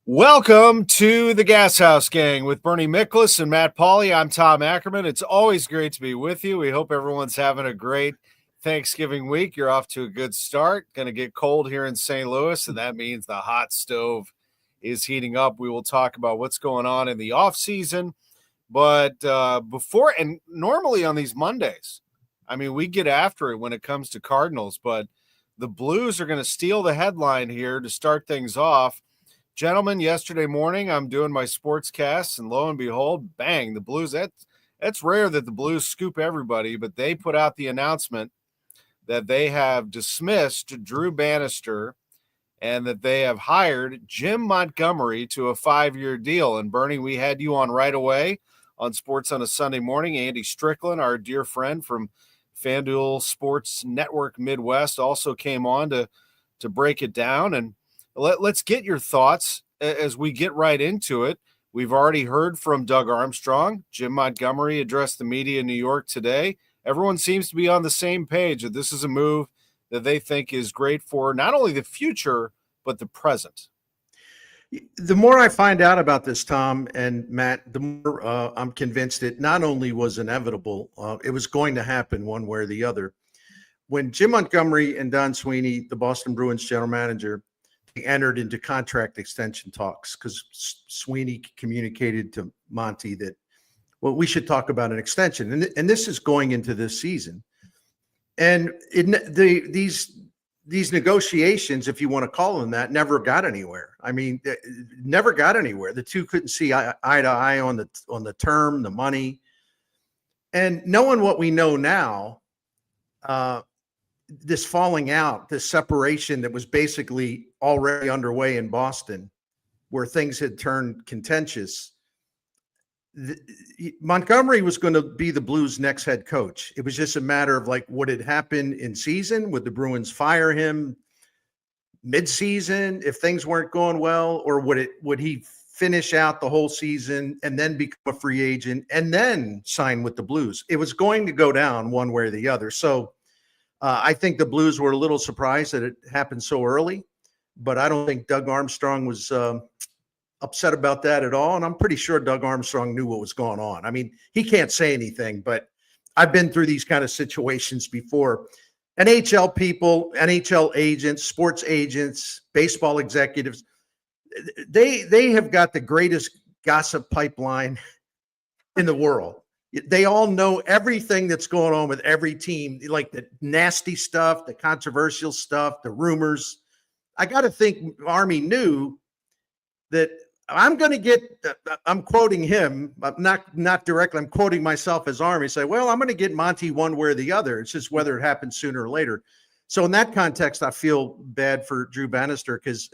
Welcome to the Gashouse Gang with Bernie Miklas and Matt Pauley. I'm Tom Ackerman. It's always great to be with you. We hope everyone's having a great Thanksgiving week. You're off to a good start. Going to get cold here in St. Louis, and that means the hot stove is heating up. We will talk about what's going on in the off season. But before, and normally on these Mondays, I mean, we get after it when it comes to Cardinals, but the Blues are going to steal the headline here to start things off. Gentlemen, yesterday morning, I'm doing my sports casts, and lo and behold, bang, the Blues. That's rare that the Blues scoop everybody, but they put out the announcement that they have dismissed Drew Bannister and that they have hired Jim Montgomery to a 5-year deal. And Bernie, we had you on right away on Sports on a Sunday Morning. Andy Strickland, our dear friend from FanDuel Sports Network Midwest, also came on to break it down. And let's get your thoughts as we get right into it. We've already heard from Doug Armstrong. Jim Montgomery addressed the media in New York today. Everyone seems to be on the same page that this is a move that they think is great for not only the future, but the present. The more I find out about this, Tom and Matt, the more I'm convinced it not only was inevitable, it was going to happen one way or the other. When Jim Montgomery and Don Sweeney, the Boston Bruins general manager, entered into contract extension talks because Sweeney communicated to Monty that, well, we should talk about an extension. And this is going into this season. And these negotiations, if you want to call them that, never got anywhere. I mean, never got anywhere. The two couldn't see eye to eye on the term, the money. And knowing what we know now, this falling out, this separation that was basically already underway in Boston, where things had turned contentious. Montgomery was going to be the Blues' next head coach. It was just a matter of like what had happened in season. Would the Bruins fire him mid-season if things weren't going well, or would he finish out the whole season and then become a free agent and then sign with the Blues? It was going to go down one way or the other. So I think the Blues were a little surprised that it happened so early, but I don't think Doug Armstrong was upset about that at all. And I'm pretty sure Doug Armstrong knew what was going on. I mean, he can't say anything, but I've been through these kind of situations before. NHL people, NHL agents, sports agents, baseball executives, they have got the greatest gossip pipeline in the world. They all know everything that's going on with every team, like the nasty stuff, the controversial stuff, the rumors. I got to think Army knew that I'm going to get, I'm quoting him, not directly, I'm quoting myself as Army, say, well, I'm going to get Monty one way or the other. It's just whether it happens sooner or later. So in that context, I feel bad for Drew Bannister because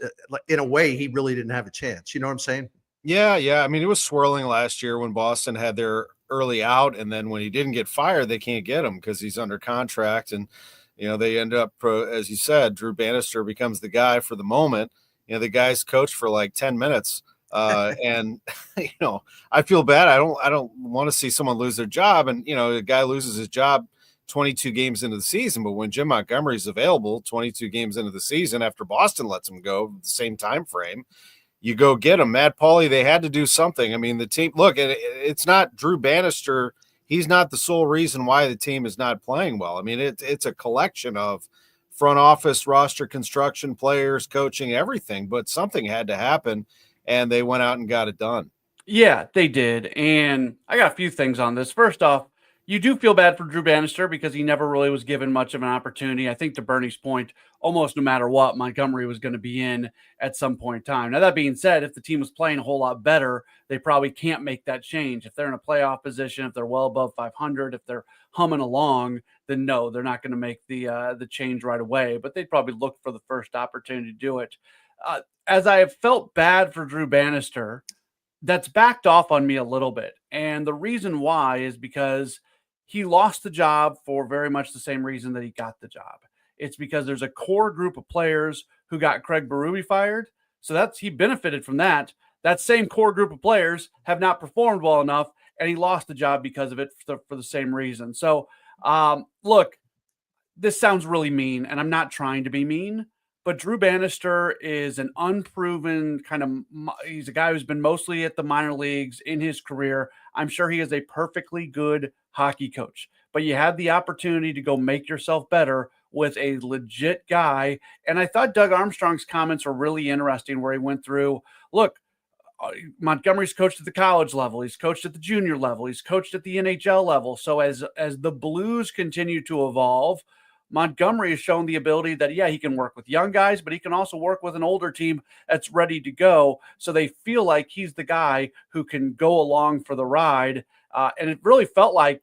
in a way, he really didn't have a chance. You know what I'm saying? Yeah. I mean, it was swirling last year when Boston had their early out, and then when he didn't get fired, they can't get him because he's under contract. And, you know, they end up, as you said, Drew Bannister becomes the guy for the moment. You know, the guy's coached for like 10 minutes. And, you know, I feel bad. I don't want to see someone lose their job. And, you know, the guy loses his job 22 games into the season. But when Jim Montgomery is available 22 games into the season after Boston lets him go, the same time frame, you go get him. Matt Pauley, they had to do something. I mean, the team, look, it's not Drew Bannister. He's not the sole reason why the team is not playing well. I mean, it's a collection of front office, roster construction, players, coaching, everything. But something had to happen, and they went out and got it done. Yeah, they did. And I got a few things on this. First off, you do feel bad for Drew Bannister because he never really was given much of an opportunity. I think to Bernie's point, almost no matter what, Montgomery was going to be in at some point in time. Now, that being said, if the team was playing a whole lot better, they probably can't make that change. If they're in a playoff position, if they're well above 500, if they're humming along, then no, they're not going to make the change right away. But they'd probably look for the first opportunity to do it. As I have felt bad for Drew Bannister, that's backed off on me a little bit. And the reason why is because he lost the job for very much the same reason that he got the job. It's because there's a core group of players who got Craig Berube fired. So he benefited from that. That same core group of players have not performed well enough, and he lost the job because of it for the same reason. So, look, this sounds really mean, and I'm not trying to be mean, but Drew Bannister is an unproven he's a guy who's been mostly at the minor leagues in his career. I'm sure he is a perfectly good hockey coach, but you had the opportunity to go make yourself better with a legit guy. And I thought Doug Armstrong's comments were really interesting, where he went through, look, Montgomery's coached at the college level. He's coached at the junior level. He's coached at the NHL level. So as the Blues continue to evolve, Montgomery has shown the ability that, yeah, he can work with young guys, but he can also work with an older team that's ready to go. So they feel like he's the guy who can go along for the ride. And it really felt like,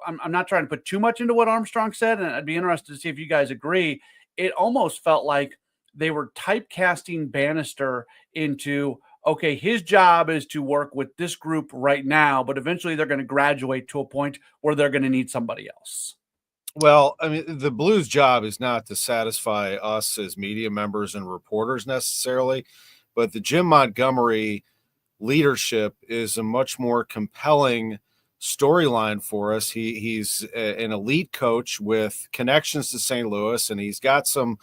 I'm not trying to put too much into what Armstrong said, and I'd be interested to see if you guys agree. It almost felt like they were typecasting Bannister into, okay, his job is to work with this group right now, but eventually they're going to graduate to a point where they're going to need somebody else. Well, I mean, the Blues' job is not to satisfy us as media members and reporters necessarily, but the Jim Montgomery leadership is a much more compelling storyline for us. He's an elite coach with connections to St. Louis, and he's got some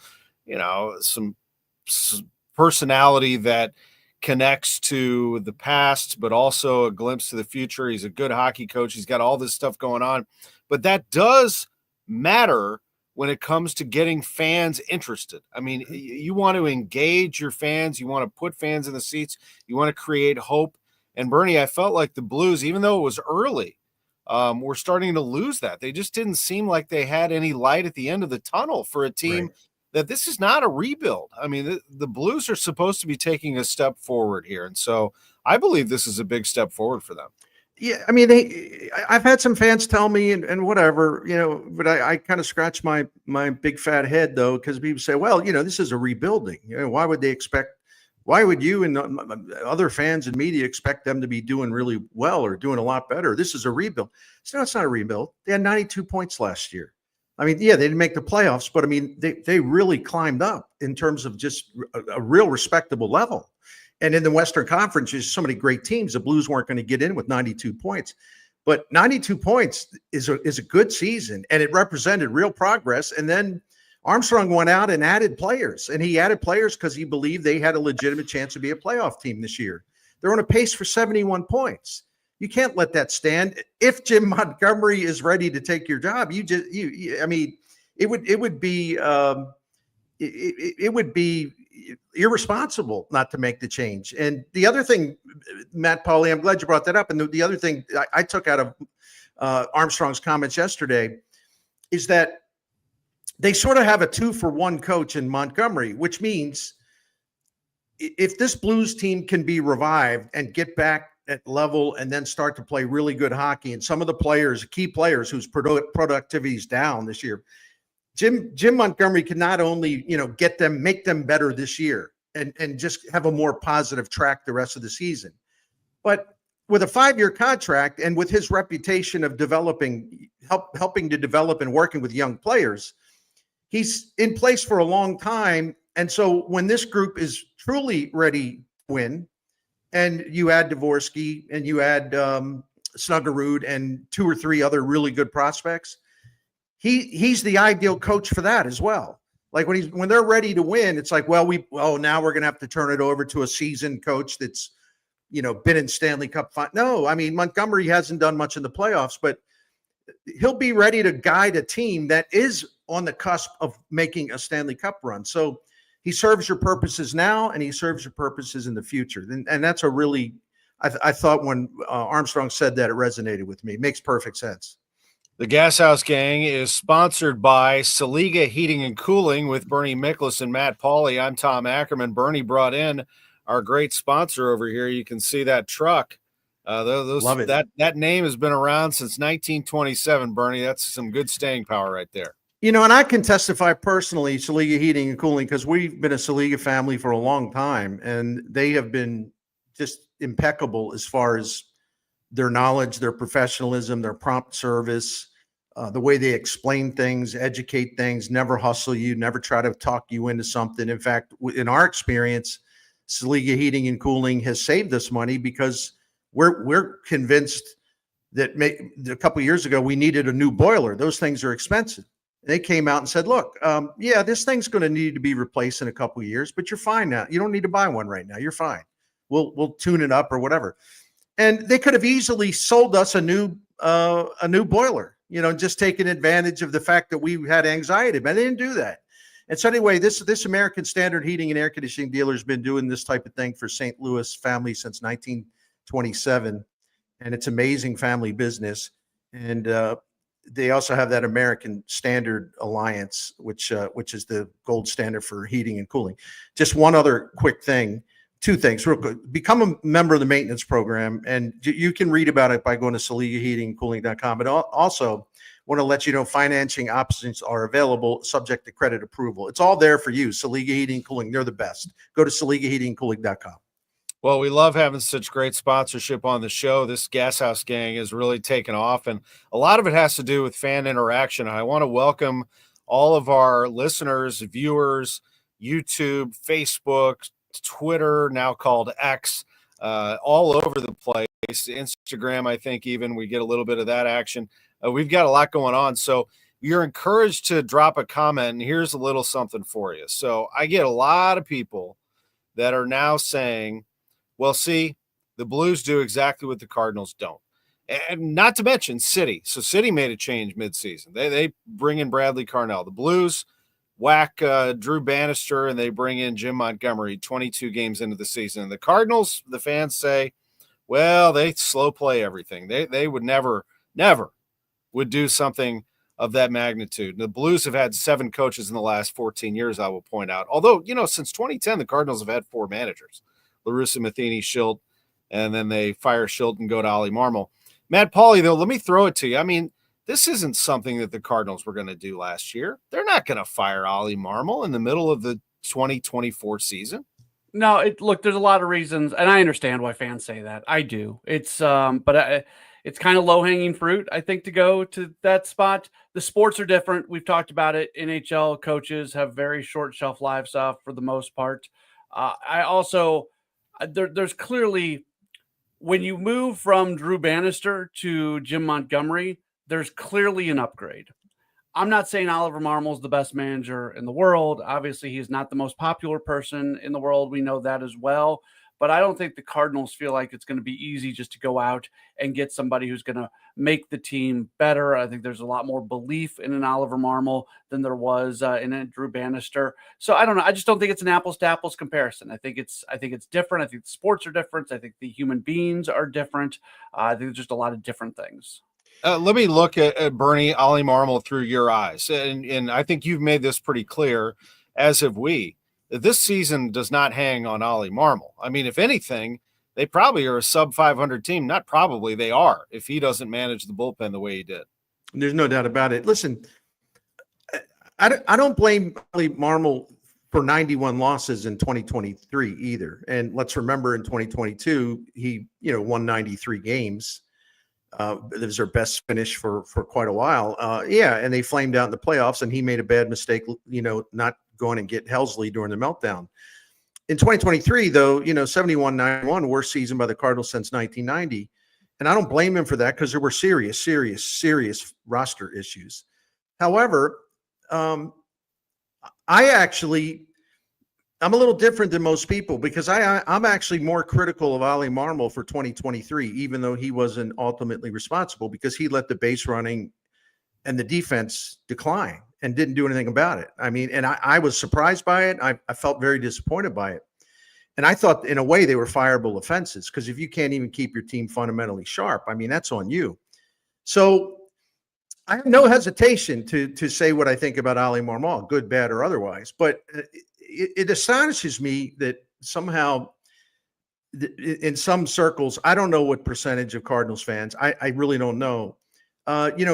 personality that connects to the past, but also a glimpse to the future. He's a good hockey coach. He's got all this stuff going on, but that does matter when it comes to getting fans interested. I mean, you want to engage your fans. You want to put fans in the seats. You want to create hope. And Bernie, I felt like the Blues, even though it was early, were starting to lose that. They just didn't seem like they had any light at the end of the tunnel for a team. Right. That this is not a rebuild. I mean, the Blues are supposed to be taking a step forward here. And so I believe this is a big step forward for them. Yeah, I mean, I've had some fans tell me and whatever, but I kind of scratch my big fat head, though, because people say, well, this is a rebuilding. Why would you and other fans and media expect them to be doing really well or doing a lot better? This is a rebuild. So no, it's not a rebuild. They had 92 points last year. I mean, yeah, they didn't make the playoffs, but I mean, they really climbed up in terms of just a real respectable level. And in the Western Conference, there's so many great teams. The Blues weren't going to get in with 92 points. But 92 points is a good season, and it represented real progress. And then Armstrong went out and added players. And he added players because he believed they had a legitimate chance to be a playoff team this year. They're on a pace for 71 points. You can't let that stand. If Jim Montgomery is ready to take your job, it would be irresponsible not to make the change. And the other thing, Matt Pauly, I'm glad you brought that up. And the other thing I took out of Armstrong's comments yesterday is that they sort of have a 2-for-1 coach in Montgomery, which means if this Blues team can be revived and get back at level and then start to play really good hockey, and some of the players, key players whose productivity is down this year, Jim Montgomery can not only, make them better this year and just have a more positive track the rest of the season, but with a 5-year contract and with his reputation of helping to develop and working with young players, he's in place for a long time. And so when this group is truly ready to win, and you add Dvorsky and you add Snuggerud and 2 or 3 other really good prospects, he's the ideal coach for that as well. Like when they're ready to win, it's like, now we're going to have to turn it over to a seasoned coach that's, been in Stanley Cup. No, I mean, Montgomery hasn't done much in the playoffs, but he'll be ready to guide a team that is on the cusp of making a Stanley Cup run. So he serves your purposes now, and he serves your purposes in the future. And that's a really, I thought when Armstrong said that, it resonated with me. It makes perfect sense. The Gashouse Gang is sponsored by Saliga Heating and Cooling with Bernie Miklasz and Matt Pauly. I'm Tom Ackerman. Bernie brought in our great sponsor over here. You can see that truck. Love it. That name has been around since 1927, Bernie. That's some good staying power right there. And I can testify personally, Saliga Heating and Cooling, because we've been a Saliga family for a long time, and they have been just impeccable as far as their knowledge, their professionalism, their prompt service, the way they explain things, educate things, never hustle you, never try to talk you into something. In fact, in our experience, Saliga Heating and Cooling has saved us money because we're convinced that a couple of years ago we needed a new boiler. Those things are expensive. They came out and said, look, yeah, this thing's going to need to be replaced in a couple of years, but you're fine now. You don't need to buy one right now. You're fine. We'll tune it up or whatever. And they could have easily sold us a new boiler, just taking advantage of the fact that we had anxiety, but they didn't do that. And so anyway, this American Standard Heating and Air Conditioning dealer has been doing this type of thing for St. Louis families since 1927. And it's amazing family business. And they also have that American Standard Alliance, which is the gold standard for heating and cooling. Just one other quick thing, two things real quick. Become a member of the maintenance program, and you can read about it by going to SaligaHeatingCooling.com. But also want to let you know financing options are available subject to credit approval. It's all there for you. Saliga Heating Cooling, they're the best. Go to SaligaHeatingCooling.com. Well, we love having such great sponsorship on the show. This Gashouse Gang has really taken off, and a lot of it has to do with fan interaction. I want to welcome all of our listeners, viewers, YouTube, Facebook, Twitter, now called X, all over the place. Instagram, I think even we get a little bit of that action. We've got a lot going on. So you're encouraged to drop a comment, and here's a little something for you. So I get a lot of people that are now saying, well, see, the Blues do exactly what the Cardinals don't. And not to mention City. So City made a change midseason. They bring in Bradley Carnell. The Blues whack Drew Bannister, and they bring in Jim Montgomery 22 games into the season. And the Cardinals, the fans say, well, they slow play everything. They would never would do something of that magnitude. And the Blues have had 7 coaches in the last 14 years, I will point out. Although, since 2010, the Cardinals have had 4 managers. La Russa, Matheny, Schilt, and then they fire Schilt and go to Ollie Marmol. Matt Pauley, though, let me throw it to you. I mean, this isn't something that the Cardinals were going to do last year. They're not going to fire Ollie Marmol in the middle of the 2024 season. No, look, there's a lot of reasons, and I understand why fans say that. I do. It's it's kind of low-hanging fruit, I think, to go to that spot. The sports are different. We've talked about it. NHL coaches have very short shelf lives for the most part. I also there's clearly, when you move from Drew Bannister to Jim Montgomery, there's clearly an upgrade. I'm not saying Oliver Marmol is the best manager in the world. Obviously, he's not the most popular person in the world. We know that as well. But I don't think the Cardinals feel like it's going to be easy just to go out and get somebody who's going to make the team better. I think there's a lot more belief in an Oliver Marmol than there was in a Drew Bannister. So I don't know. I just don't think it's an apples to apples comparison. I think it's different. I think the sports are different. I think the human beings are different. I think there's just a lot of different things. Let me look at Bernie Ollie Marmol through your eyes. And I think you've made this pretty clear, as have we. This season does not hang on Ollie Marmol. I mean, if anything, they probably are a sub 500 team. Not probably, they are, if he doesn't manage the bullpen the way he did. There's no doubt about it. Listen, I don't blame Ollie Marmol for 91 losses in 2023 either. And let's remember in 2022, he won 93 games. It was their best finish for quite a while. And they flamed out in the playoffs, and he made a bad mistake, not going and get Helsley during the meltdown. In 2023, though, 71-91, worst season by the Cardinals since 1990. And I don't blame him for that, because there were serious roster issues. However, I'm a little different than most people, because I'm actually more critical of Ollie Marmol for 2023, even though he wasn't ultimately responsible, because he let the base running and the defense decline and didn't do anything about it. I mean, and I was surprised by it. I felt very disappointed by it. And I thought, in a way, they were fireable offenses, because if you can't even keep your team fundamentally sharp, I mean, that's on you. So I have no hesitation to say what I think about Ollie Marmol, good, bad, or otherwise. But it astonishes me that somehow in some circles, I don't know what percentage of Cardinals fans, I really don't know,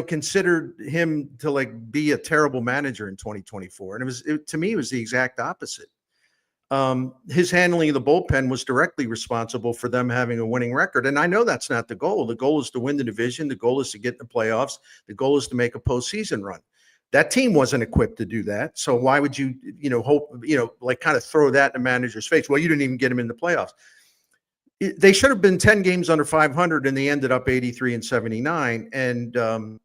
considered him to be a terrible manager in 2024. And to me, it was the exact opposite. His handling of the bullpen was directly responsible for them having a winning record. And I know that's not the goal. The goal is to win the division. The goal is to get in the playoffs. The goal is to make a postseason run. That team wasn't equipped to do that. So why would you, hope, kind of throw that in the manager's face? Well, you didn't even get him in the playoffs. They should have been 10 games under 500, and they ended up 83-79. And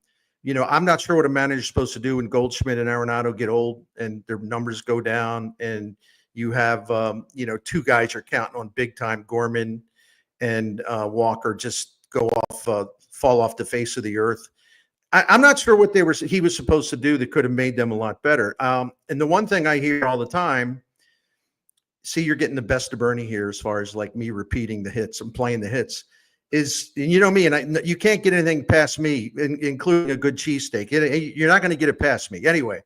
I'm not sure what a manager's supposed to do when Goldschmidt and Arenado get old and their numbers go down, and you have, two guys you're counting on big time, Gorman and Walker, just fall off the face of the earth. I'm not sure what he was supposed to do that could have made them a lot better. And the one thing I hear all the time, see, you're getting the best of Bernie here as far as like me repeating the hits and playing the hits, is, and you know me, and you can't get anything past me, including a good cheesesteak. You're not going to get it past me anyway.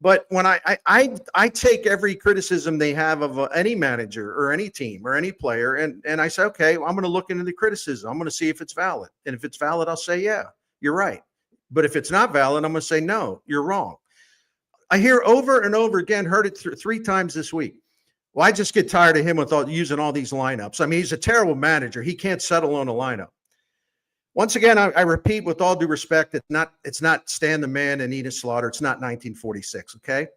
But when I take every criticism they have of any manager or any team or any player, and I say, okay, well, I'm going to look into the criticism. I'm going to see if it's valid. And if it's valid, I'll say, yeah, you're right. But if it's not valid, I'm going to say, no, you're wrong. I hear over and over again, heard it three times this week. Well, I just get tired of him using all these lineups. I mean, he's a terrible manager. He can't settle on a lineup. Once again, I repeat, with all due respect, it's not Stan the Man and Edith Slaughter. It's not 1946, okay?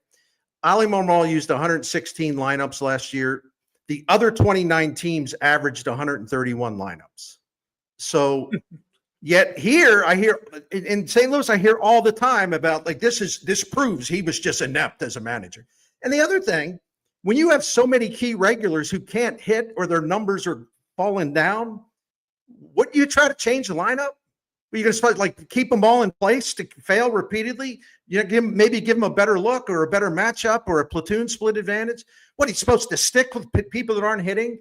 Ali Marmol used 116 lineups last year. The other 29 teams averaged 131 lineups. So yet here, I hear in St. Louis, I hear all the time about like, this proves he was just inept as a manager. And the other thing, when you have so many key regulars who can't hit or their numbers are falling down, wouldn't you try to change the lineup? Are you going to start like keep them all in place to fail repeatedly? Maybe give them a better look or a better matchup or a platoon split advantage. What, he's supposed to stick with people that aren't hitting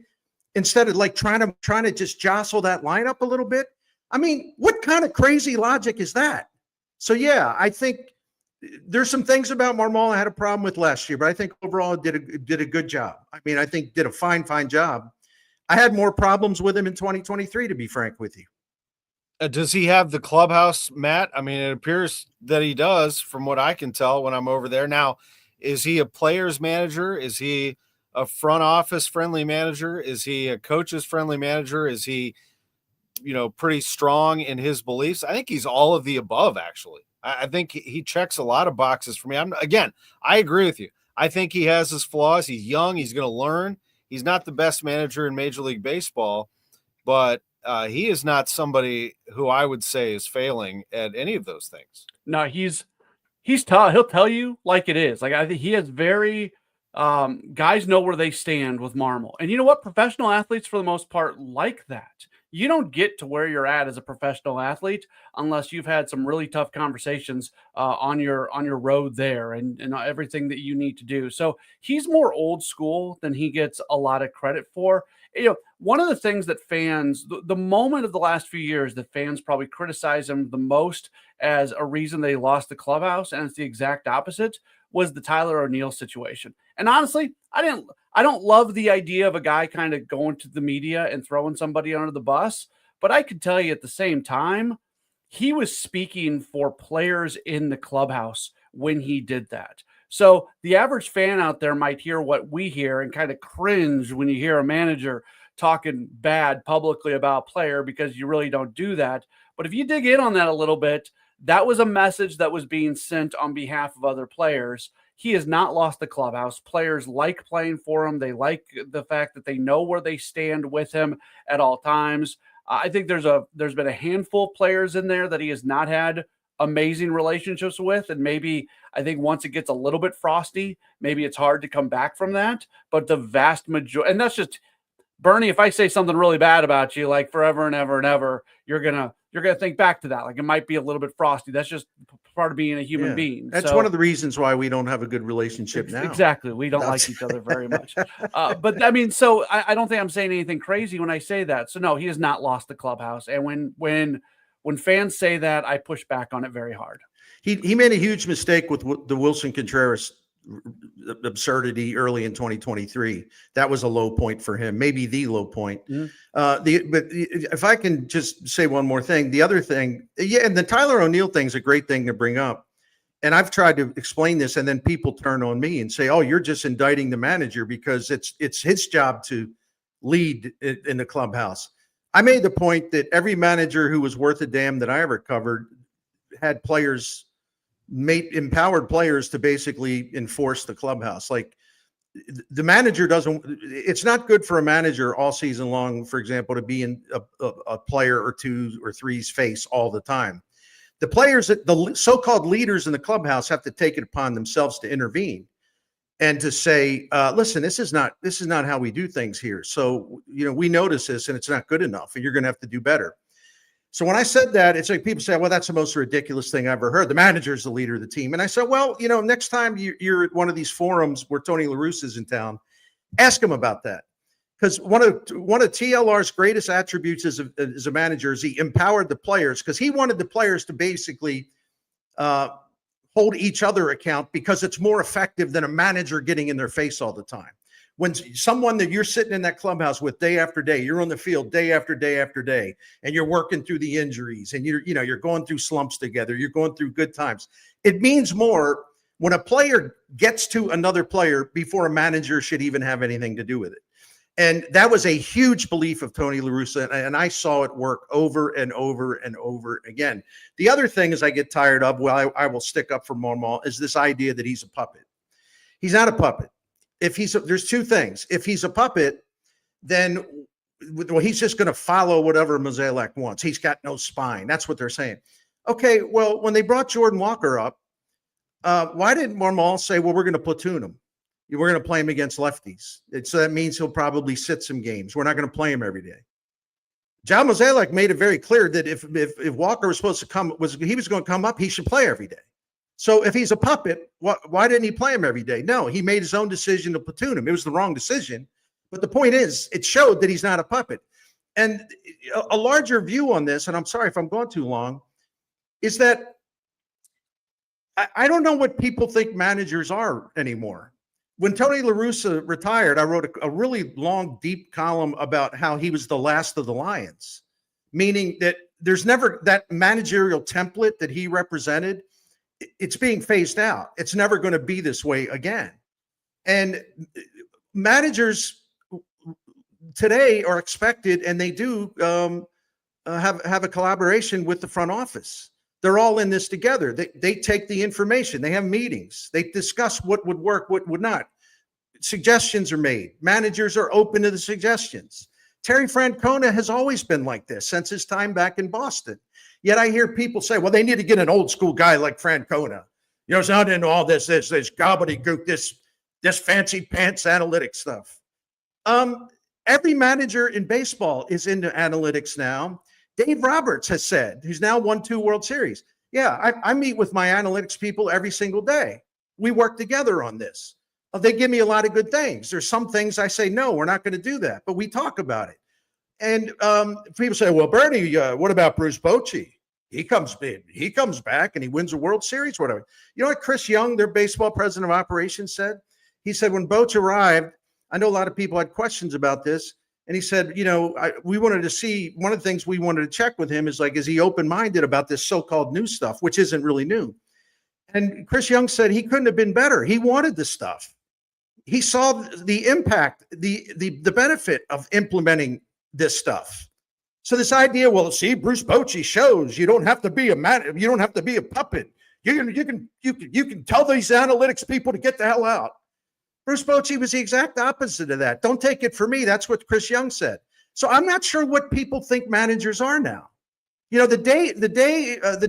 instead of like trying to just jostle that lineup a little bit? I mean, what kind of crazy logic is that? So yeah, I think there's some things about Marmol I had a problem with last year, but I think overall did a good job. I mean, I think did a fine job. I had more problems with him in 2023, to be frank with you. Does he have the clubhouse, Matt? I mean, it appears that he does from what I can tell when I'm over there. Now, is he a player's manager? Is he a front office friendly manager? Is he a coach's friendly manager? Is he, pretty strong in his beliefs? I think he's all of the above, actually. I think he checks a lot of boxes for me. I agree with you. I think he has his flaws. He's young. He's going to learn. He's not the best manager in Major League Baseball, but he is not somebody who I would say is failing at any of those things. No, he's tough. He'll tell you like it is. Like, I think he has very guys know where they stand with Marmol. And you know what? Professional athletes, for the most part, like that. You don't get to where you're at as a professional athlete unless you've had some really tough conversations on your road there and everything that you need to do. So he's more old school than he gets a lot of credit for. One of the things that fans, the moment of the last few years that fans probably criticize him the most as a reason they lost the clubhouse, and it's the exact opposite, was the Tyler O'Neill situation. And honestly, I don't love the idea of a guy kind of going to the media and throwing somebody under the bus, but I could tell you at the same time, he was speaking for players in the clubhouse when he did that. So the average fan out there might hear what we hear and kind of cringe when you hear a manager talking bad publicly about a player, because you really don't do that. But if you dig in on that a little bit, that was a message that was being sent on behalf of other players. He has not lost the clubhouse. Players like playing for him. They like the fact that they know where they stand with him at all times. I think there's been a handful of players in there that he has not had amazing relationships with. And maybe I think once it gets a little bit frosty, maybe it's hard to come back from that. But the vast majority, and that's just Bernie, if I say something really bad about you, like forever and ever and ever, you're gonna think back to that. Like, it might be a little bit frosty. That's just part of being a human being. That's one of the reasons why we don't have a good relationship now. Exactly. We don't like each other very much. But I mean, so I don't think I'm saying anything crazy when I say that. So no, he has not lost the clubhouse. And when fans say that, I push back on it very hard. He made a huge mistake with the Wilson Contreras absurdity early in 2023. That was a low point for him, maybe the low point. Mm-hmm. But if I can just say one more thing, the other thing, and the Tyler O'Neill thing is a great thing to bring up. And I've tried to explain this, and then people turn on me and say, "Oh, you're just indicting the manager because it's his job to lead in the clubhouse." I made the point that every manager who was worth a damn that I ever covered had empowered players to basically enforce the clubhouse. Like, the manager it's not good for a manager all season long, for example, to be in a player or two or three's face all the time. The players, the so-called leaders in the clubhouse, have to take it upon themselves to intervene and to say, listen, this is not how we do things here. So, we notice this and it's not good enough and you're going to have to do better. So when I said that, it's like people say, well, that's the most ridiculous thing I've ever heard. The manager's the leader of the team. And I said, well, next time you're at one of these forums where Tony La Russa is in town, ask him about that. Because one of TLR's greatest attributes as a manager is he empowered the players, because he wanted the players to basically hold each other account, because it's more effective than a manager getting in their face all the time. When someone that you're sitting in that clubhouse with day after day, you're on the field day after day after day, and you're working through the injuries, and you're going through slumps together, you're going through good times. It means more when a player gets to another player before a manager should even have anything to do with it. And that was a huge belief of Tony La Russa, and I saw it work over and over and over again. The other thing is I get tired of, I will stick up for Marmol, is this idea that he's a puppet. He's not a puppet. There's two things. If he's a puppet, then he's just going to follow whatever Mozeliak wants. He's got no spine. That's what they're saying. Okay, well, when they brought Jordan Walker up, why didn't Marmol say, well, we're going to platoon him? We're going to play him against lefties. So that means he'll probably sit some games. We're not going to play him every day. John Mozeliak made it very clear that if Walker was supposed to he was going to come up, he should play every day. So if he's a puppet, why didn't he play him every day? No, he made his own decision to platoon him. It was the wrong decision. But the point is, it showed that he's not a puppet. And a larger view on this, and I'm sorry if I'm going too long, is that I don't know what people think managers are anymore. When Tony La Russa retired, I wrote a really long, deep column about how he was the last of the Lions, meaning that there's never that managerial template that he represented. It's being phased out. It's never going to be this way again. And managers today are expected, and they do have a collaboration with the front office. They're all in this together. They take the information. They have meetings. They discuss what would work, what would not. Suggestions are made. Managers are open to the suggestions. Terry Francona has always been like this since his time back in Boston. Yet I hear people say, well, they need to get an old school guy like Francona. It's not into all this gobbledygook, this fancy pants analytics stuff. Every manager in baseball is into analytics now. Dave Roberts has said, who's now won 2 World Series. Yeah, I meet with my analytics people every single day. We work together on this. They give me a lot of good things. There's some things I say, no, we're not going to do that, but we talk about it. And people say, well, Bernie, what about Bruce Bochy? He comes back and he wins a World Series, whatever. You know what Chris Young, their baseball president of operations, said? He said, when Boch arrived, I know a lot of people had questions about this. And he said, we wanted to see, one of the things we wanted to check with him is he open-minded about this so-called new stuff, which isn't really new. And Chris Young said he couldn't have been better. He wanted the stuff. He saw the impact, the benefit of implementing this stuff. So this idea, well, see, Bruce Bochy shows you don't have to be you don't have to be a puppet. You can tell these analytics people to get the hell out. Bruce Bochy was the exact opposite of that. Don't take it from me. That's what Chris Young said. So I'm not sure what people think managers are now. The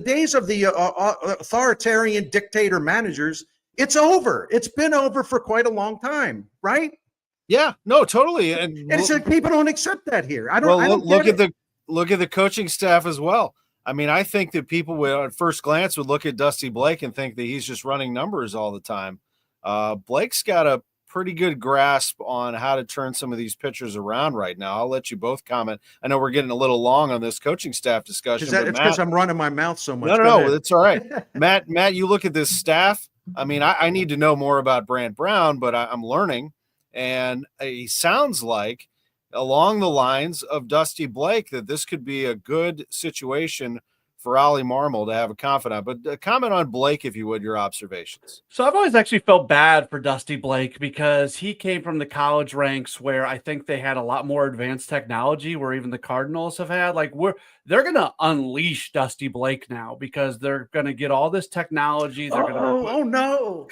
days of the authoritarian dictator managers, it's over. It's been over for quite a long time, right? Yeah, no, totally. And it's like people don't accept that here. I don't. Well, I don't look at the coaching staff as well. I mean, I think that people would, at first glance, would look at Dusty Blake and think that he's just running numbers all the time. Blake's got a pretty good grasp on how to turn some of these pitchers around right now. I'll let you both comment. I know we're getting a little long on this coaching staff discussion. It's because I'm running my mouth so much. No, it's all right. Matt, you look at this staff. I mean, I need to know more about Brant Brown, but I'm learning. And he sounds like, along the lines of Dusty Blake, that this could be a good situation for Ollie Marmol to have a confidant. But comment on Blake, if you would, your observations. So I've always actually felt bad for Dusty Blake because he came from the college ranks where I think they had a lot more advanced technology, where even the Cardinals have had. They're going to unleash Dusty Blake now because they're going to get all this technology. They're oh no.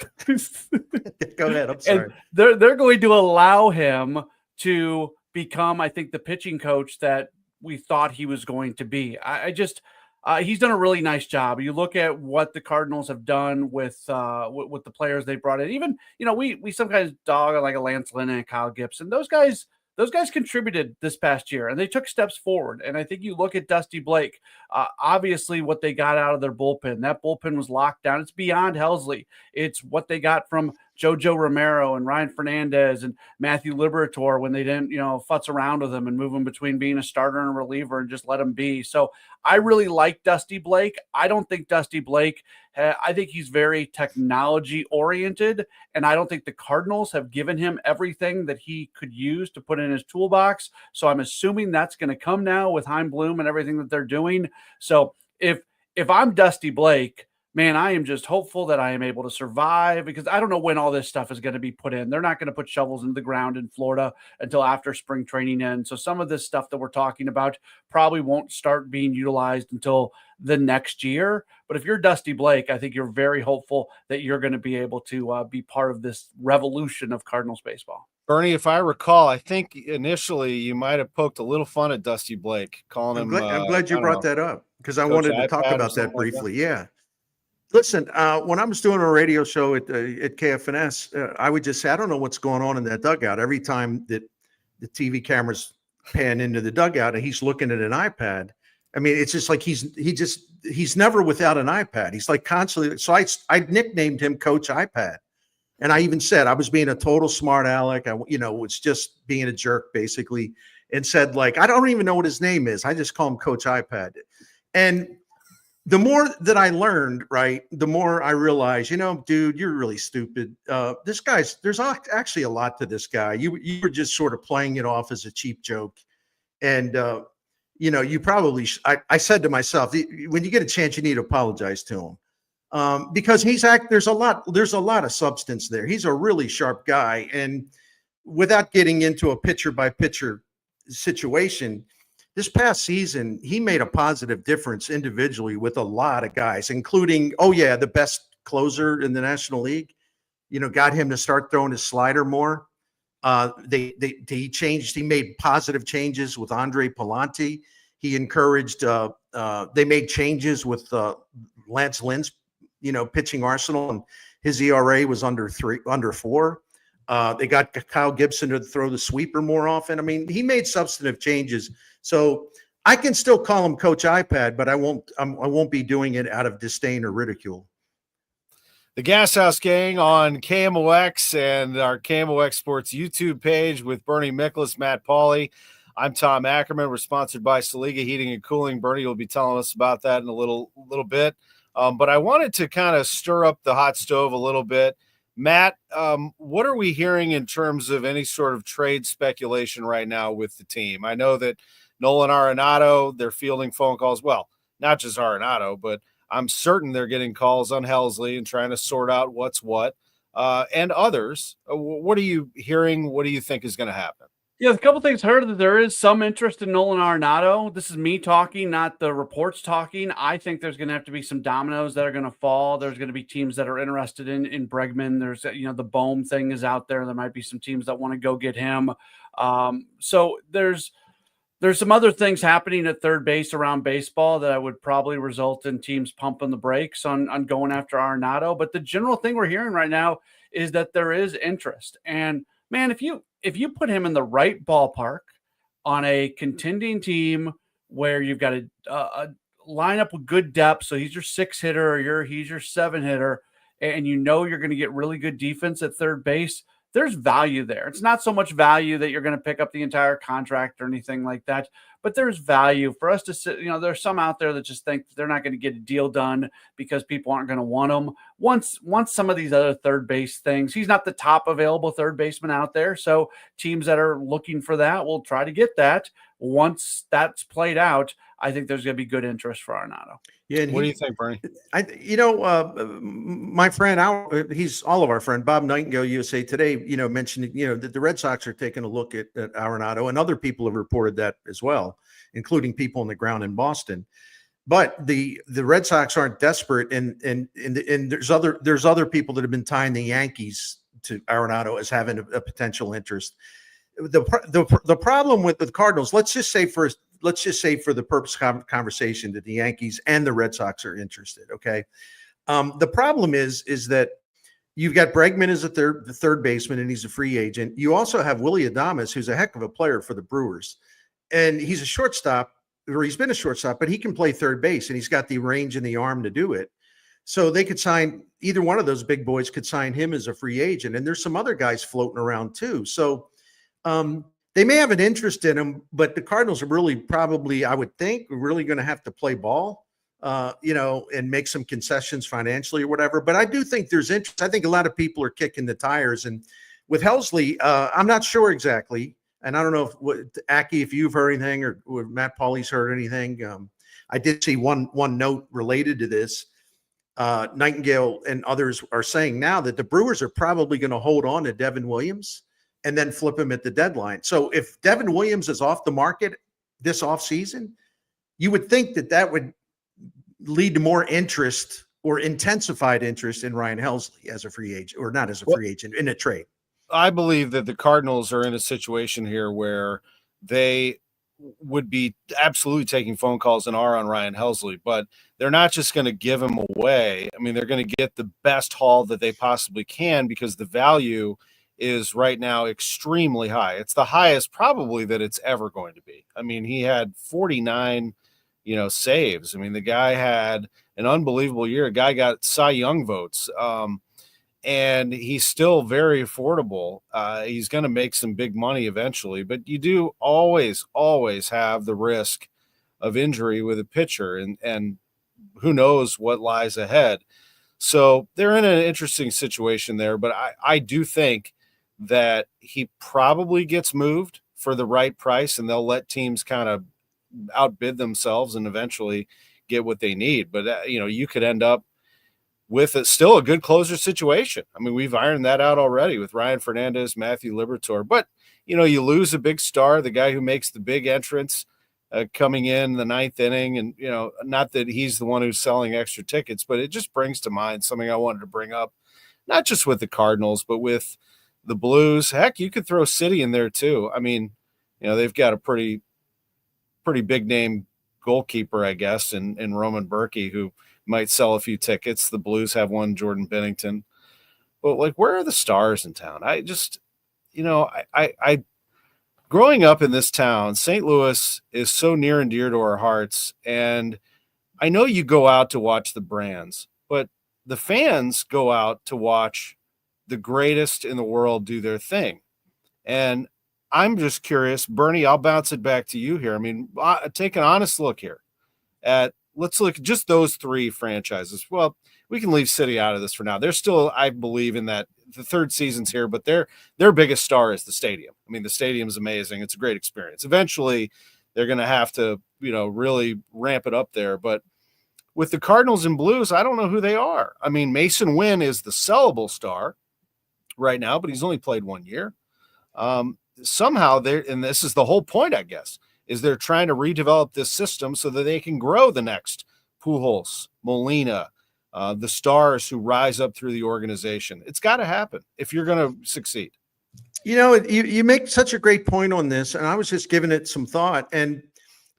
Go ahead. I'm sorry. And they're going to allow him to become, I think, the pitching coach that we thought he was going to be. He's done a really nice job. You look at what the Cardinals have done with the players they brought in. Even, we sometimes dog like a Lance Lynn and Kyle Gibson. Those guys contributed this past year, and they took steps forward. And I think you look at Dusty Blake, obviously what they got out of their bullpen. That bullpen was locked down. It's beyond Helsley. It's what they got from Jojo Romero and Ryan Fernandez and Matthew Liberator when they didn't, futz around with him and move him between being a starter and a reliever and just let him be. So I really like Dusty Blake. I don't think Dusty Blake, I think he's very technology oriented, and I don't think the Cardinals have given him everything that he could use to put in his toolbox. So I'm assuming that's going to come now with Heim Bloom and everything that they're doing. So if I'm Dusty Blake, man, I am just hopeful that I am able to survive, because I don't know when all this stuff is going to be put in. They're not going to put shovels into the ground in Florida until after spring training ends. So some of this stuff that we're talking about probably won't start being utilized until the next year. But if you're Dusty Blake, I think you're very hopeful that you're going to be able to be part of this revolution of Cardinals baseball. Bernie, if I recall, I think initially you might have poked a little fun at Dusty Blake, calling him. I'm glad you brought that up, because I wanted to talk about that briefly. Yeah. Listen, when I was doing a radio show at KFNS, I would just say, I don't know what's going on in that dugout. Every time that the TV cameras pan into the dugout and he's looking at an iPad, I mean, it's just like he's never without an iPad. He's like constantly. So I nicknamed him Coach iPad, and I even said I was being a total smart aleck. I was just being a jerk basically, and said, like, I don't even know what his name is. I just call him Coach iPad, and the more that I learned, right, the more I realized, dude, you're really stupid. There's actually a lot to this guy. You were just sort of playing it off as a cheap joke. And, you probably, I said to myself, when you get a chance, you need to apologize to him. Because there's a lot of substance there. He's a really sharp guy. And without getting into a pitcher by pitcher situation, this past season, he made a positive difference individually with a lot of guys, including, the best closer in the National League, got him to start throwing his slider more. He made positive changes with Andre Palante. He encouraged, they made changes with Lance Lynn's, pitching arsenal, and his ERA was under 4. They got Kyle Gibson to throw the sweeper more often. I mean, he made substantive changes. So I can still call him Coach iPad, but I won't be doing it out of disdain or ridicule. The Gashouse Gang on KMOX and our KMOX Sports YouTube page with Bernie Miklasz, Matt Pauley. I'm Tom Ackerman. We're sponsored by Saliga Heating and Cooling. Bernie will be telling us about that in a little bit. But I wanted to kind of stir up the hot stove a little bit. Matt, what are we hearing in terms of any sort of trade speculation right now with the team? I know that Nolan Arenado, they're fielding phone calls. Well, not just Arenado, but I'm certain they're getting calls on Helsley and trying to sort out what's what, and others. What are you hearing? What do you think is going to happen? Yeah, a couple things. Heard that there is some interest in Nolan Arenado. This is me talking, not the reports talking. I think there's going to have to be some dominoes that are going to fall. There's going to be teams that are interested in Bregman. There's, the Bohm thing is out there. There might be some teams that want to go get him. So there's some other things happening at third base around baseball that I would probably result in teams pumping the brakes on going after Arenado. But the general thing we're hearing right now is that there is interest. And man, if you put him in the right ballpark on a contending team where you've got a lineup with good depth, so he's your 6 hitter or he's your 7 hitter, and you're going to get really good defense at third base, there's value there. It's not so much value that you're going to pick up the entire contract or anything like that, but there's value for us to sit. There's some out there that just think they're not going to get a deal done because people aren't going to want them. Once some of these other third base things, he's not the top available third baseman out there. So teams that are looking for that will try to get that. Once that's played out, I think there's going to be good interest for Arenado. Yeah, and what do you think, Bernie? My friend, he's all of our friend, Bob Nightingale, USA Today, mentioned, that the Red Sox are taking a look at Arenado, and other people have reported that as well, including people on the ground in Boston. But the Red Sox aren't desperate, and there's other people that have been tying the Yankees to Arenado as having a potential interest. The problem with the Cardinals, let's just say let's just say for the purpose of conversation that the Yankees and the Red Sox are interested. Okay. The problem is that you've got Bregman as the third baseman, and he's a free agent. You also have Willie Adames, who's a heck of a player for the Brewers, and he's a shortstop, or he's been a shortstop, but he can play third base, and he's got the range and the arm to do it. So they could sign either one of those big boys could sign him as a free agent. And there's some other guys floating around too. So they may have an interest in him, but the Cardinals are really probably, I would think, really going to have to play ball, and make some concessions financially or whatever. But I do think there's interest. I think a lot of people are kicking the tires. And with Helsley, I'm not sure exactly. And I don't know Aki, if you've heard anything or Matt Pauley's heard anything. I did see one note related to this. Nightingale and others are saying now that the Brewers are probably going to hold on to Devin Williams and then flip him at the deadline. So if Devin Williams is off the market this offseason, you would think that would lead to more interest or intensified interest in Ryan Helsley as a free agent, or not as a free agent, in a trade. I believe that the Cardinals are in a situation here where they would be absolutely taking phone calls and are on Ryan Helsley, but they're not just going to give him away. I mean, they're going to get the best haul that they possibly can because the value is right now extremely high. It's the highest probably that it's ever going to be. I mean, he had 49, saves. I mean, the guy had an unbelievable year. A guy got Cy Young votes. And he's still very affordable. He's going to make some big money eventually, but you do always have the risk of injury with a pitcher, and who knows what lies ahead. So they're in an interesting situation there, but I do think that he probably gets moved for the right price, and they'll let teams kind of outbid themselves and eventually get what they need. But, you could end up with still a good closer situation. I mean, we've ironed that out already with Ryan Fernandez, Matthew Liberatore. But, you lose a big star, the guy who makes the big entrance coming in the ninth inning. And, not that he's the one who's selling extra tickets, but it just brings to mind something I wanted to bring up, not just with the Cardinals, but with the Blues. Heck, you could throw City in there too. I mean, they've got a pretty big name goalkeeper, I guess, in Roman Berkey, who might sell a few tickets. The Blues have one, Jordan Bennington. But where are the stars in town? I just, I growing up in this town, St. Louis is so near and dear to our hearts. And I know you go out to watch the brands, but the fans go out to watch the greatest in the world do their thing. And I'm just curious, Bernie, I'll bounce it back to you here. I mean, take an honest look here let's look at just those three franchises. Well, we can leave City out of this for now. They're still, I believe, in that the third season's here, but their biggest star is the stadium. I mean, the stadium's amazing. It's a great experience. Eventually, they're going to have to, really ramp it up there. But with the Cardinals and Blues, I don't know who they are. I mean, Mason Wynn is the sellable star right now, but he's only played 1 year. Somehow and this is the whole point, I guess, is they're trying to redevelop this system so that they can grow the next Pujols, Molina, the stars who rise up through the organization. It's got to happen if you're going to succeed. You make such a great point on this, and I was just giving it some thought. And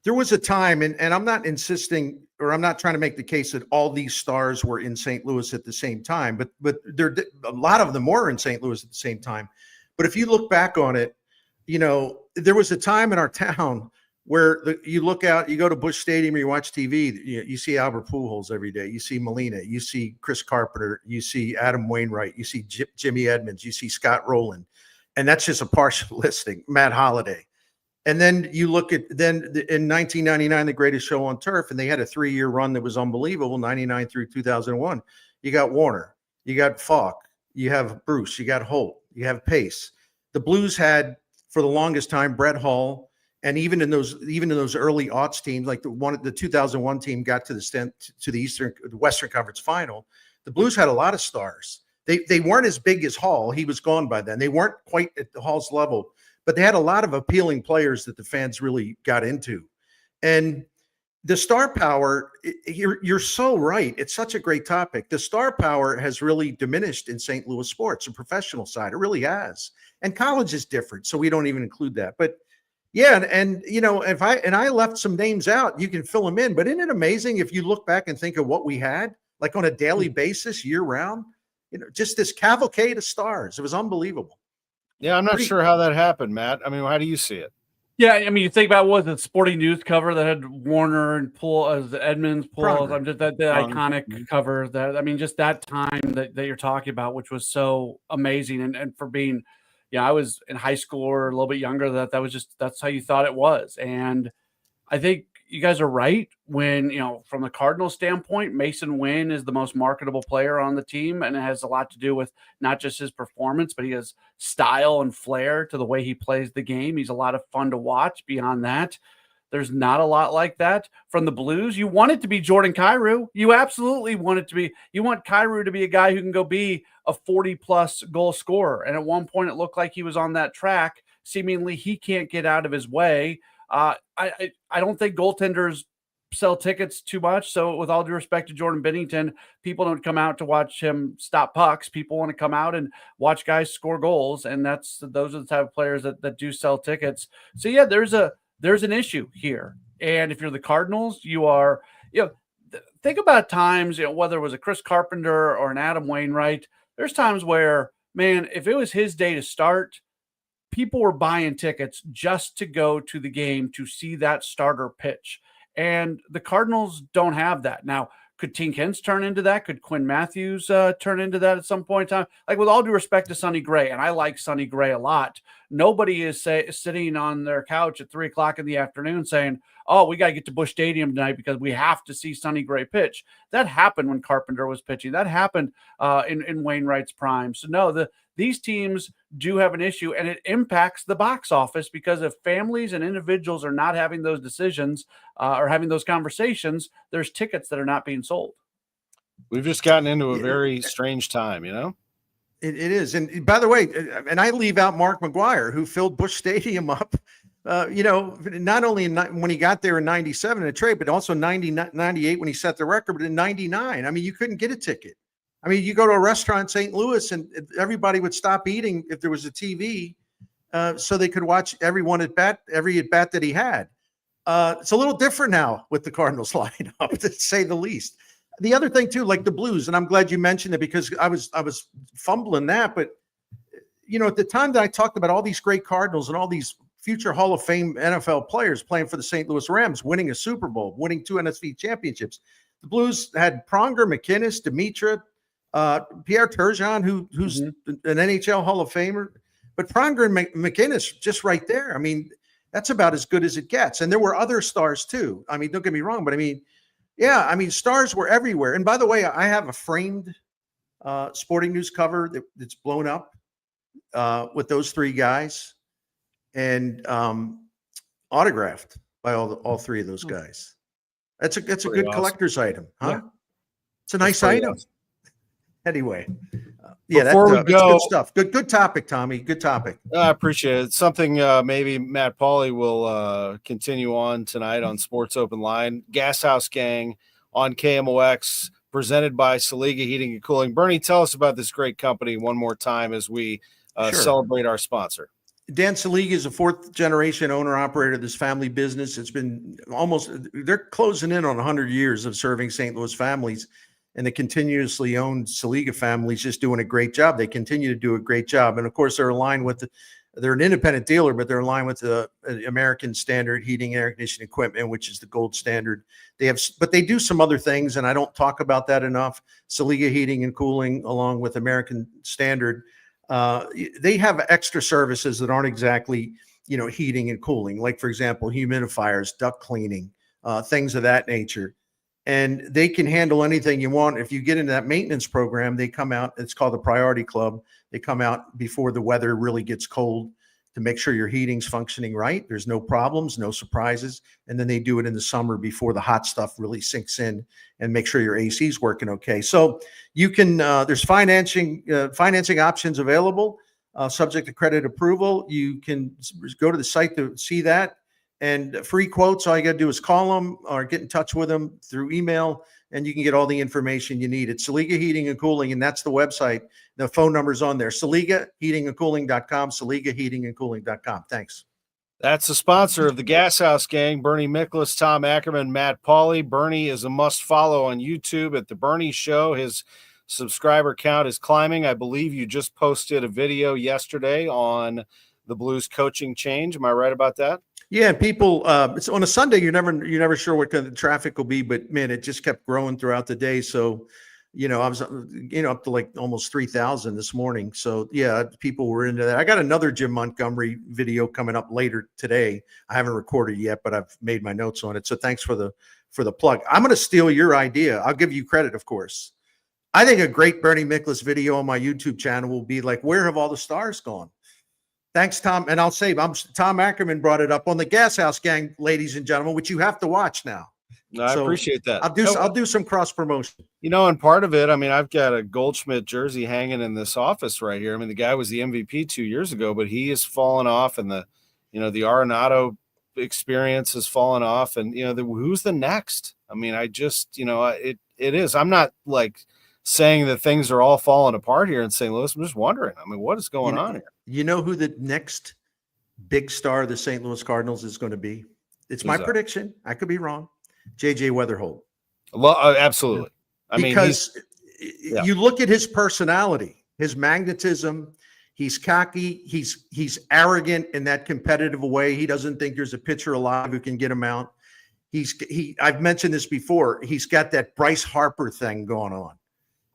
there was a time, and I'm not insisting, or I'm not trying to make the case that all these stars were in St. Louis at the same time, but a lot of them were in St. Louis at the same time. But if you look back on it, there was a time in our town where you look out, you go to Busch Stadium, you watch TV, you see Albert Pujols every day. You see Molina, you see Chris Carpenter, you see Adam Wainwright, you see Jimmy Edmonds, you see Scott Rowland. And that's just a partial listing, Matt Holliday. And then you look at in 1999, the greatest show on turf, and they had a 3-year run that was unbelievable, 99 through 2001. You got Warner, you got Falk, you have Bruce, you got Holt, you have Pace. The Blues had, for the longest time, Brett Hull. And even in those early aughts teams, like the 2001 team got to the Western Conference Final, the Blues had a lot of stars. They weren't as big as Hall. He was gone by then. They weren't quite at the Hall's level, but they had a lot of appealing players that the fans really got into. And the star power, you're so right. It's such a great topic. The star power has really diminished in St. Louis sports, the professional side. It really has. And college is different, so we don't even include that. But Yeah, and you know, if I left some names out, you can fill them in. But isn't it amazing if you look back and think of what we had, like on a daily basis, year round? You know, just this cavalcade of stars. It was unbelievable. Yeah, I'm not sure how that happened, Matt. I mean, how do you see it? Yeah, I mean, you think about what the Sporting News cover that had Warner and Poole as Edmonds, Poole. I'm just that the iconic cover. That I mean, just that time that you're talking about, which was so amazing, and for being, I was in high school or a little bit younger. That was just that's how you thought it was, and I think you guys are right when, from the Cardinals standpoint, Mason Wynn is the most marketable player on the team, and it has a lot to do with not just his performance, but he has style and flair to the way he plays the game. He's a lot of fun to watch. Beyond that, there's not a lot like that. From the Blues, you want it to be Jordan Kyrou. You absolutely want it to be. You want Kyrou to be a guy who can go be a 40-plus goal scorer. And at one point, it looked like he was on that track. Seemingly, he can't get out of his way. I don't think goaltenders sell tickets too much. So with all due respect to Jordan Binnington, people don't come out to watch him stop pucks. People want to come out and watch guys score goals. And those are the type of players that do sell tickets. So yeah, there's an issue here. And if you're the Cardinals, you are, think about times, whether it was a Chris Carpenter or an Adam Wainwright, there's times where, man, if it was his day to start, people were buying tickets just to go to the game to see that starter pitch. And the Cardinals don't have that. Now, could Tink Hintz turn into that? Could Quinn Matthews turn into that at some point in time? Like, with all due respect to Sonny Gray, and I like Sonny Gray a lot, nobody is sitting on their couch at 3 o'clock in the afternoon saying, oh, we got to get to Busch Stadium tonight because we have to see Sonny Gray pitch. That happened when Carpenter was pitching. That happened in Wainwright's prime. So, no, these teams do have an issue, and it impacts the box office because if families and individuals are not having those decisions or having those conversations, there's tickets that are not being sold. We've just gotten into a very strange time, It is. And by the way, and I leave out Mark McGuire, who filled Busch Stadium up, not only when he got there in 97 in a trade, but also 98 when he set the record, but in 99. I mean, you couldn't get a ticket. I mean, you go to a restaurant in St. Louis and everybody would stop eating if there was a TV so they could watch every at bat that he had. It's a little different now with the Cardinals lineup, to say the least. The other thing, too, like the Blues, and I'm glad you mentioned it because I was fumbling that. But, at the time that I talked about all these great Cardinals and all these future Hall of Fame NFL players playing for the St. Louis Rams, winning a Super Bowl, winning 2 NFC championships, the Blues had Pronger, McInnes, Dimitra, Pierre Turgeon, who's an NHL Hall of Famer, but Pronger and McInnes just right there. I mean, that's about as good as it gets. And there were other stars too. I mean, don't get me wrong, but I mean, stars were everywhere. And by the way, I have a framed Sporting News cover that's blown up with those 3 guys and autographed by all 3 of those guys. That's a good awesome collector's item, huh? Yeah. It's a nice item. Awesome. Anyway, before we go, good stuff. Good topic, Tommy. Good topic. I appreciate it. Something maybe Matt Pauly will continue on tonight on Sports Open Line. Gashouse Gang on KMOX, presented by Saliga Heating and Cooling. Bernie, tell us about this great company one more time as we celebrate our sponsor. Dan Saliga is a 4th-generation owner-operator of this family business. It's been they're closing in on 100 years of serving St. Louis families. And the continuously owned Saliga family is just doing a great job. They continue to do a great job. And of course, they're aligned with they're an independent dealer, but they're aligned with the American Standard Heating and Air Conditioning Equipment, which is the gold standard. But they do some other things, and I don't talk about that enough. Saliga Heating and Cooling, along with American Standard, they have extra services that aren't exactly, heating and cooling. Like, for example, humidifiers, duct cleaning, things of that nature. And they can handle anything you want. If you get into that maintenance program, they come out. It's called the Priority Club. They come out before the weather really gets cold to make sure your heating's functioning right. There's no problems, no surprises. And then they do it in the summer before the hot stuff really sinks in and make sure your AC's working okay. So you can, there's financing options available, subject to credit approval. You can go to the site to see that. And free quotes, all you got to do is call them or get in touch with them through email, and you can get all the information you need. It's Saliga Heating and Cooling, and that's the website. The phone number's on there, SaligaHeatingandCooling.com, SaligaHeatingandCooling.com. Thanks. That's the sponsor of the Gashouse Gang, Bernie Miklasz, Tom Ackerman, Matt Pauley. Bernie is a must follow on YouTube at The Bernie Show. His subscriber count is climbing. I believe you just posted a video yesterday on the Blues coaching change. Am I right about that? Yeah, and people, it's on a Sunday. You're never sure what kind of traffic will be, but man, it just kept growing throughout the day. So, I was, up to like almost 3,000 this morning. So yeah, people were into that. I got another Jim Montgomery video coming up later today. I haven't recorded yet, but I've made my notes on it. So thanks for the plug. I'm going to steal your idea. I'll give you credit, of course. I think a great Bernie Miklasz video on my YouTube channel will be like, where have all the stars gone? Thanks, Tom. And I'll say, Tom Ackerman brought it up on the Gashouse Gang, ladies and gentlemen, which you have to watch now. I appreciate that. I'll do some cross promotion. And part of it, I mean, I've got a Goldschmidt jersey hanging in this office right here. I mean, the guy was the MVP 2 years ago, but he has fallen off, and the Arenado experience has fallen off, and who's the next? I mean, I just it is. I'm not like saying that things are all falling apart here in St. Louis. I'm just wondering. I mean, what is going on here? You know who the next big star of the St. Louis Cardinals is going to be? It's my prediction. I could be wrong. JJ Weatherholt. Well, absolutely. Because you look at his personality, his magnetism. He's cocky. He's arrogant in that competitive way. He doesn't think there's a pitcher alive who can get him out. I've mentioned this before. He's got that Bryce Harper thing going on.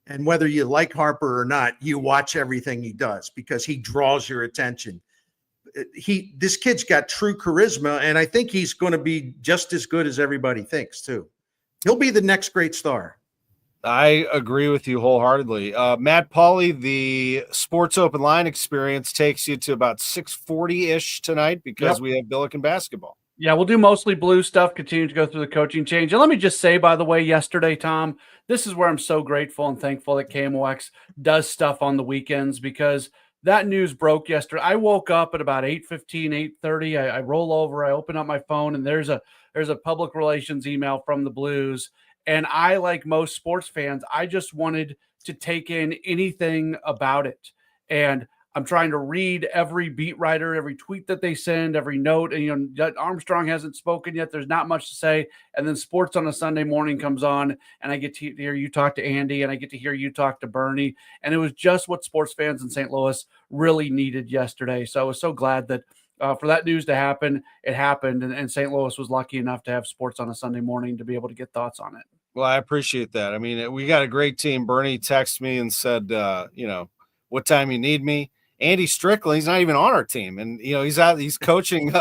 And whether you like Harper or not, you watch everything he does because he draws your attention. This kid's got true charisma, and I think he's going to be just as good as everybody thinks too. He'll be the next great star. I agree with you wholeheartedly. Matt Pauley, the Sports Open Line experience takes you to about 6:40-ish tonight because we have Billiken basketball. Yeah, we'll do mostly Blue stuff, continue to go through the coaching change. And let me just say, by the way, yesterday, Tom, this is where I'm so grateful and thankful that KMOX does stuff on the weekends, because that news broke yesterday. I woke up at about 8:15, 8:30. I roll over, I open up my phone, and there's a public relations email from the Blues. And I, like most sports fans, I just wanted to take in anything about it. And I'm trying to read every beat writer, every tweet that they send, every note. And, Armstrong hasn't spoken yet. There's not much to say. And then sports on a Sunday morning comes on, and I get to hear you talk to Andy, and I get to hear you talk to Bernie. And it was just what sports fans in St. Louis really needed yesterday. So I was so glad that for that news to happen, it happened. And St. Louis was lucky enough to have sports on a Sunday morning to be able to get thoughts on it. Well, I appreciate that. I mean, we got a great team. Bernie texted me and said, what time you need me. Andy Strickland, he's not even on our team, and he's coaching.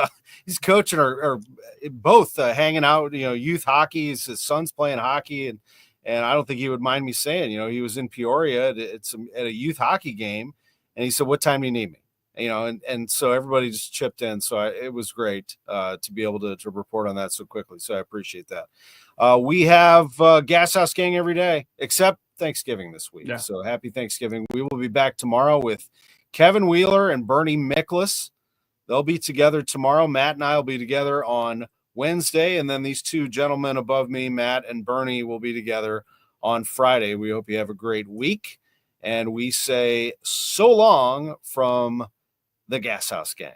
He's coaching or both hanging out. Youth hockey. His son's playing hockey, and I don't think he would mind me saying. He was in Peoria at a youth hockey game, and he said, "What time do you need me?" And so everybody just chipped in. So it was great to be able to report on that so quickly. So I appreciate that. We have Gashouse Gang every day except Thanksgiving this week. Yeah. So happy Thanksgiving. We will be back tomorrow with Kevin Wheeler and Bernie Miklasz. They'll be together tomorrow. Matt and I will be together on Wednesday. And then these two gentlemen above me, Matt and Bernie, will be together on Friday. We hope you have a great week. And we say so long from the Gashouse Gang.